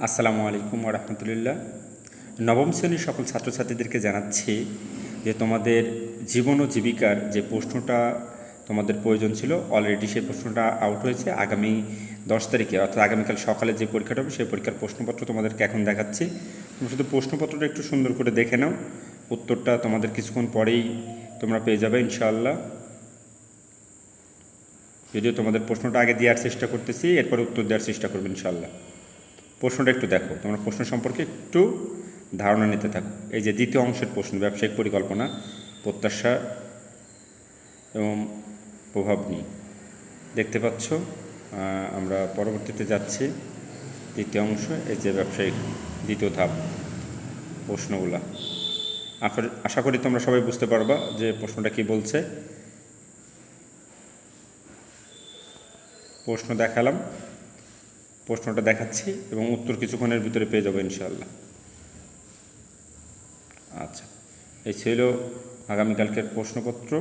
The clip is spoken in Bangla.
আসসালামু আলাইকুম ওয়া রাহমাতুল্লাহ। নবম শ্রেণীর সকল ছাত্রছাত্রীদেরকে জানাচ্ছি যে তোমাদের জীবন ও জীবিকার যে প্রশ্নটা তোমাদের প্রয়োজন ছিল অলরেডি সেই প্রশ্নটা আউট হয়েছে। আগামী 10 তারিখে অর্থাৎ আগামীকাল সকালে যে পরীক্ষাটা হবে সেই পরীক্ষার প্রশ্নপত্র তোমাদেরকে এখন দেখাচ্ছি। তোমরা শুধু প্রশ্নপত্রটা একটু সুন্দর করে দেখে নাও, উত্তরটা তোমাদের কিছুক্ষণ পরেই তোমরা পেয়ে যাবে ইনশাআল্লাহ। যদিও তোমাদের প্রশ্নটা আগে দেওয়ার চেষ্টা করতেছি, এরপরে উত্তর দেওয়ার চেষ্টা করবে ইনশাআল্লাহ। প্রশ্নটা একটু দেখো, তোমরা প্রশ্ন সম্পর্কে একটু ধারণা নিতে থাকো। এই যে দ্বিতীয় অংশের প্রশ্ন, ব্যবসায়িক পরিকল্পনা, প্রত্যাশা এবং প্রভাব নিয়ে দেখতে পাচ্ছ। আমরা পরবর্তীতে যাচ্ছি দ্বিতীয় অংশ, এই যে ব্যবসায়িক দ্বিতীয় ধাপ প্রশ্নগুলা। আশা করি তোমরা সবাই বুঝতে পারবা যে প্রশ্নটা কি বলছে। প্রশ্ন দেখালাম, প্রশ্নটা দেখাচ্ছি এবং উত্তর কিছুক্ষণের ভিতরে পেয়ে যাবো ইনশাআল্লাহ। আচ্ছা, এই ছিল আগামীকালকের প্রশ্নপত্র।